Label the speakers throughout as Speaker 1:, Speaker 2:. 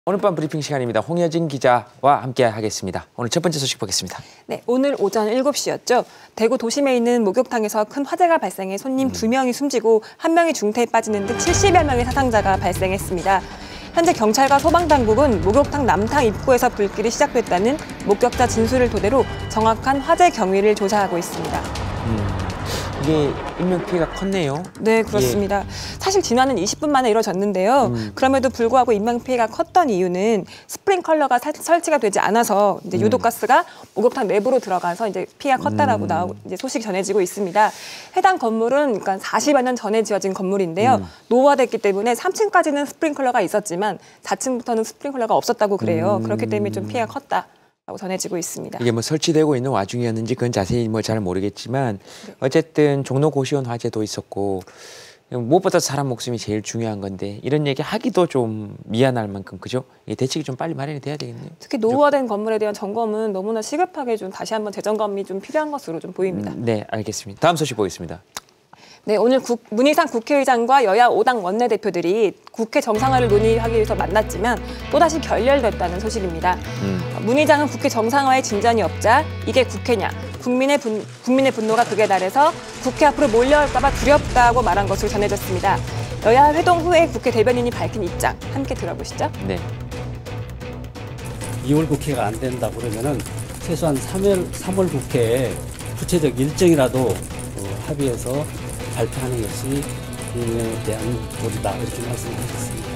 Speaker 1: 오늘 밤 브리핑 시간입니다. 홍여진 기자와 함께 하겠습니다. 오늘 첫 번째 소식 보겠습니다.
Speaker 2: 네, 오늘 오전 7시였죠. 대구 도심에 있는 목욕탕에서 큰 화재가 발생해 손님 2명이 숨지고 1명이 중태에 빠지는 등 70여 명의 사상자가 발생했습니다. 현재 경찰과 소방당국은 목욕탕 남탕 입구에서 불길이 시작됐다는 목격자 진술을 토대로 정확한 화재 경위를 조사하고 있습니다.
Speaker 1: 이게 인명피해가 컸네요.
Speaker 2: 네, 그렇습니다. 사실 진화는 20분 만에 이뤄졌는데요. 그럼에도 불구하고 인명피해가 컸던 이유는 스프링클러가 설치가 되지 않아서 이제 유독가스가 목욕탕 내부로 들어가서 이제 피해가 컸다라고 이제 소식이 전해지고 있습니다. 해당 건물은 그러니까 40여 년 전에 지어진 건물인데요. 노후화됐기 때문에 3층까지는 스프링클러가 있었지만 4층부터는 스프링클러가 없었다고 그래요. 그렇기 때문에 좀 피해가 컸다. 라고 전해지고 있습니다.
Speaker 1: 이게 뭐 설치되고 있는 와중이었는지 그건 자세히 뭐 잘 모르겠지만 어쨌든 종로 고시원 화재도 있었고 무엇보다 사람 목숨이 제일 중요한 건데 이런 얘기 하기도 좀 미안할 만큼 그죠? 이 대책이 좀 빨리 마련이 돼야 되겠네요.
Speaker 2: 특히 노후화된 건물에 대한 점검은 너무나 시급하게 좀 다시 한번 재점검이 좀 필요한 것으로 좀 보입니다.
Speaker 1: 네, 알겠습니다. 다음 소식 보겠습니다.
Speaker 2: 네, 오늘 문희상 국회의장과 여야 5당 원내대표들이 국회 정상화를 논의하기 위해서 만났지만 또다시 결렬됐다는 소식입니다. 문 의장은 국회 정상화에 진전이 없자 이게 국회냐, 국민의 분노가 극에 달해서 국회 앞으로 몰려올까 봐 두렵다고 말한 것으로 전해졌습니다. 여야 회동 후에 국회 대변인이 밝힌 입장 함께 들어보시죠.
Speaker 1: 네.
Speaker 3: 2월 국회가 안 된다 그러면은 최소한 3월 국회에 구체적 일정이라도 합의해서 발표하는 것이 국민에 대한 도리다 이렇게 말씀드렸습니다.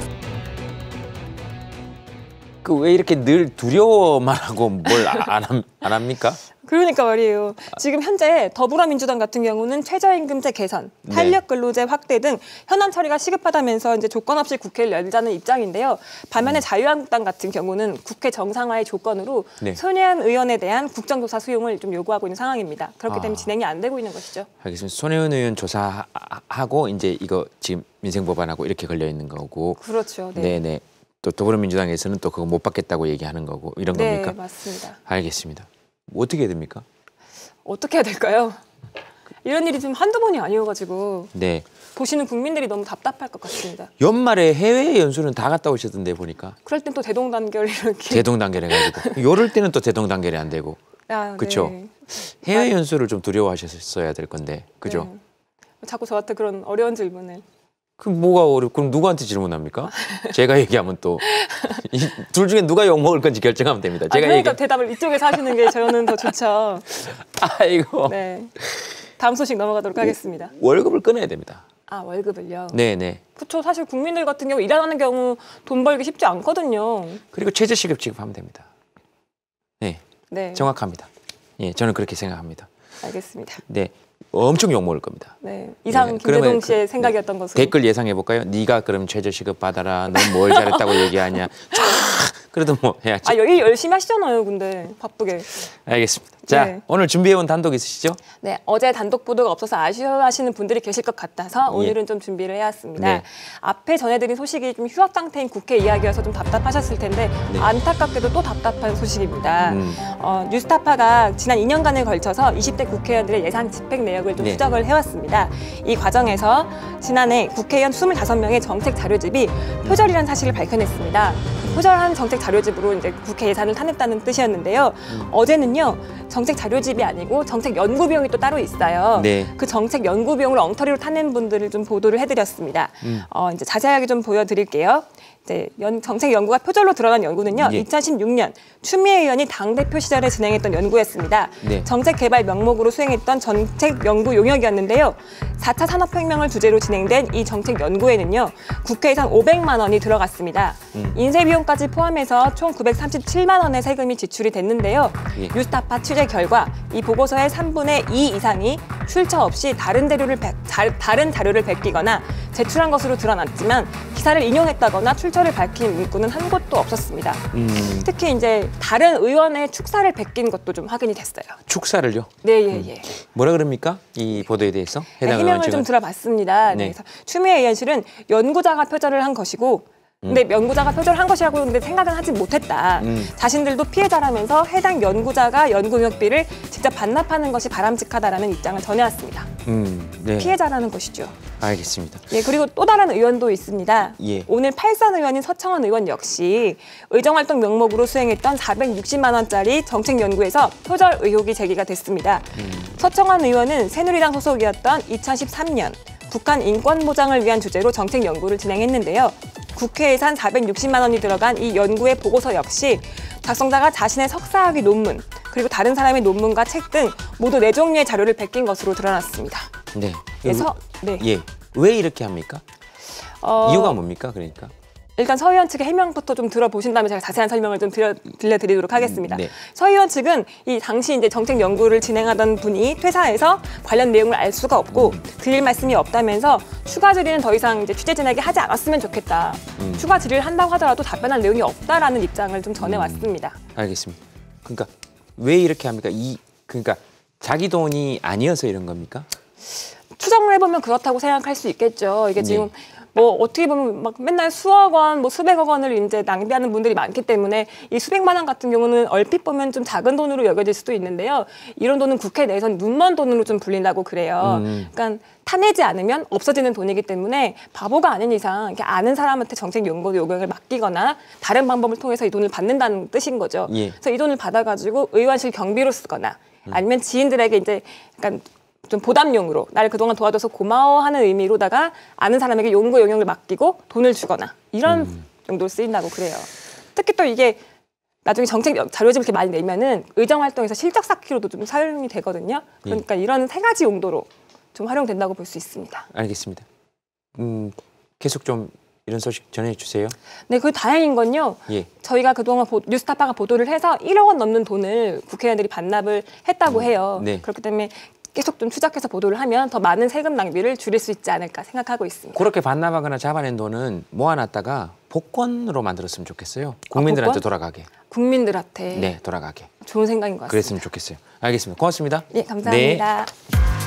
Speaker 1: 그 왜 이렇게 늘 두려워만 하고 뭘 안 합니까?
Speaker 2: 그러니까 말이에요. 지금 현재 더불어민주당 같은 경우는 최저임금제 개선, 탄력근로제 확대 등 현안 처리가 시급하다면서 이제 조건 없이 국회를 열자는 입장인데요. 반면에 자유한국당 같은 경우는 국회 정상화의 조건으로 손혜원 의원에 대한 국정조사 수용을 좀 요구하고 있는 상황입니다. 그렇기 때문에 진행이 안 되고 있는 것이죠.
Speaker 1: 알겠습니다. 손혜원 의원 조사하고 이제 이거 지금 민생법안하고 이렇게 걸려 있는 거고.
Speaker 2: 그렇죠. 네.
Speaker 1: 네네. 또 더불어민주당에서는 또 그거 못 받겠다고 얘기하는 거고 이런 겁니까?
Speaker 2: 네, 맞습니다.
Speaker 1: 알겠습니다. 어떻게 해야 됩니까?
Speaker 2: 어떻게 해야 될까요? 이런 일이 지금 한두 번이 아니어가지고
Speaker 1: 네.
Speaker 2: 보시는 국민들이 너무 답답할 것 같습니다.
Speaker 1: 연말에 해외 연수는 다 갔다 오셨던데 보니까.
Speaker 2: 그럴 땐 또 대동단결 이렇게.
Speaker 1: 대동단결 해가지고. 요럴 때는 또 대동단결이 안 되고. 그렇죠.
Speaker 2: 네.
Speaker 1: 해외 연수를 좀 두려워하셨어야 될 건데. 그죠?
Speaker 2: 네. 자꾸 저한테 그런 어려운 질문을.
Speaker 1: 그럼 뭐가 그럼 누구한테 질문합니까? 제가 얘기하면 또 둘 중에 누가 욕 먹을 건지 결정하면 됩니다. 제가
Speaker 2: 그러니까 대답을 이쪽에서 하시는 게 저는 더 좋죠.
Speaker 1: 아이고.
Speaker 2: 네. 다음 소식 넘어가도록 하겠습니다.
Speaker 1: 월급을 끊어야 됩니다.
Speaker 2: 아, 월급을요?
Speaker 1: 네네.
Speaker 2: 그렇죠. 사실 국민들 같은 경우 일하는 경우 돈 벌기 쉽지 않거든요.
Speaker 1: 그리고 최저시급 지급하면 됩니다. 네.
Speaker 2: 네.
Speaker 1: 정확합니다. 예, 저는 그렇게 생각합니다.
Speaker 2: 알겠습니다.
Speaker 1: 네. 엄청 욕먹을 겁니다.
Speaker 2: 네, 이상 김대동 씨의 생각이었던 것으로.
Speaker 1: 댓글 예상해 볼까요? 네가 그럼 최저시급 받아라. 넌 뭘 잘했다고 얘기하냐. 그래도 뭐 해야지.
Speaker 2: 아, 일 열심히 하시잖아요, 근데 바쁘게.
Speaker 1: 알겠습니다. 자,
Speaker 2: 네.
Speaker 1: 오늘 준비해온 단독 있으시죠?
Speaker 2: 네, 어제 단독 보도가 없어서 아쉬워하시는 분들이 계실 것 같아서 오늘은 좀 준비를 해왔습니다.
Speaker 1: 네.
Speaker 2: 앞에 전해드린 소식이 좀 휴학 상태인 국회 이야기여서 좀 답답하셨을 텐데 안타깝게도 또 답답한 소식입니다. 뉴스타파가 지난 2년간에 걸쳐서 20대 국회의원들의 예산 집행 내역을 좀 추적을 해왔습니다. 이 과정에서 지난해 국회의원 25명의 정책 자료집이 표절이라는 사실을 밝혀냈습니다. 표절한 정책 자료집으로 이제 국회 예산을 타냈다는 뜻이었는데요. 어제는요. 정책 자료집이 아니고 정책 연구 비용이 또 따로 있어요.
Speaker 1: 네.
Speaker 2: 그 정책 연구 비용을 엉터리로 타낸 분들을 좀 보도를 해드렸습니다. 이제 자세하게 좀 보여드릴게요. 이제 정책 연구가 표절로 드러난 연구는요. 2016년 추미애 의원이 당대표 시절에 진행했던 연구였습니다. 정책 개발 명목으로 수행했던 정책 연구 용역이었는데요. 4차 산업혁명을 주제로 진행된 이 정책 연구에는요. 국회 예산 500만 원이 들어갔습니다. 인쇄 비용까지 포함해서 총 937만 원의 세금이 지출이 됐는데요. 뉴스타파 취재 결과 이 보고서의 3분의 2 이상이 출처 없이 다른 자료를 베끼거나 제출한 것으로 드러났지만 기사를 인용했다거나 출처를 밝힌 문구는 한 곳도 없었습니다. 특히 이제 다른 의원의 축사를 베낀 것도 좀 확인이 됐어요.
Speaker 1: 축사를요?
Speaker 2: 네,
Speaker 1: 뭐라 그럽니까? 이 보도에 대해서? 해당
Speaker 2: 해명을 좀 들어봤습니다. 네. 그래서 추미애 의원실은 연구자가 표절을 한 것이고 근데 연구자가 표절한 것이라고 근데 생각은 하지 못했다. 자신들도 피해자라면서 해당 연구자가 연구용역비를 직접 반납하는 것이 바람직하다라는 입장을 전해왔습니다.
Speaker 1: 네.
Speaker 2: 피해자라는 것이죠.
Speaker 1: 알겠습니다.
Speaker 2: 예, 그리고 또 다른 의원도 있습니다.
Speaker 1: 예.
Speaker 2: 오늘 8선 의원인 서청원 의원 역시 의정활동 명목으로 수행했던 460만 원짜리 정책연구에서 표절 의혹이 제기가 됐습니다. 서청원 의원은 새누리당 소속이었던 2013년 북한 인권 보장을 위한 주제로 정책 연구를 진행했는데요. 국회 예산 460만 원이 들어간 이 연구의 보고서 역시 작성자가 자신의 석사학위 논문 그리고 다른 사람의 논문과 책 등 모두 4종류의 자료를 베낀 것으로 드러났습니다.
Speaker 1: 네.
Speaker 2: 그래서 네.
Speaker 1: 예. 왜 이렇게 합니까? 이유가 뭡니까? 그러니까.
Speaker 2: 일단 서 의원 측의 해명부터 좀 들어보신 다음에 제가 자세한 설명을 좀 들려드리도록 하겠습니다.
Speaker 1: 네.
Speaker 2: 서 의원 측은 이 당시 이제 정책 연구를 진행하던 분이 퇴사해서 관련 내용을 알 수가 없고 드릴 말씀이 없다면서 추가 질의는 더 이상 이제 취재 진행하게 하지 않았으면 좋겠다. 추가 질의를 한다고 하더라도 답변할 내용이 없다라는 입장을 좀 전해왔습니다.
Speaker 1: 알겠습니다. 그러니까 왜 이렇게 합니까? 그러니까 자기 돈이 아니어서 이런 겁니까?
Speaker 2: 추정을 해보면 그렇다고 생각할 수 있겠죠. 이게 지금 뭐 어떻게 보면 막 맨날 수억 원, 뭐 수백억 원을 이제 낭비하는 분들이 많기 때문에 이 수백만 원 같은 경우는 얼핏 보면 좀 작은 돈으로 여겨질 수도 있는데요. 이런 돈은 국회 내에선 눈먼 돈으로 좀 불린다고 그래요. 그러니까 타내지 않으면 없어지는 돈이기 때문에 바보가 아닌 이상 이렇게 아는 사람한테 정책 연구 요구를 맡기거나 다른 방법을 통해서 이 돈을 받는다는 뜻인 거죠.
Speaker 1: 예.
Speaker 2: 그래서 이 돈을 받아가지고 의원실 경비로 쓰거나 아니면 지인들에게 이제 약간 좀 보답용으로 나를 그동안 도와줘서 고마워하는 의미로다가 아는 사람에게 연구 용역을 맡기고 돈을 주거나 이런 정도로 쓰인다고 그래요. 특히 또 이게 나중에 정책 자료집을 이렇게 많이 내면은 의정활동에서 실적 쌓기로도 좀 사용이 되거든요. 그러니까 이런 3가지 용도로 좀 활용된다고 볼 수 있습니다.
Speaker 1: 알겠습니다. 계속 좀 이런 소식 전해주세요.
Speaker 2: 네, 그 다행인 건요.
Speaker 1: 예.
Speaker 2: 저희가 그동안 뉴스타파가 보도를 해서 1억 원 넘는 돈을 국회의원들이 반납을 했다고 해요.
Speaker 1: 네.
Speaker 2: 그렇기 때문에 계속 좀 추적해서 보도를 하면 더 많은 세금 낭비를 줄일 수 있지 않을까 생각하고 있습니다.
Speaker 1: 그렇게 반납하거나 잡아낸 돈은 모아놨다가 복권으로 만들었으면 좋겠어요. 국민들한테
Speaker 2: 복권?
Speaker 1: 돌아가게.
Speaker 2: 국민들한테
Speaker 1: 네, 돌아가게.
Speaker 2: 좋은 생각인 것 같습니다.
Speaker 1: 그랬으면 좋겠어요. 알겠습니다. 고맙습니다.
Speaker 2: 예, 감사합니다.
Speaker 1: 네.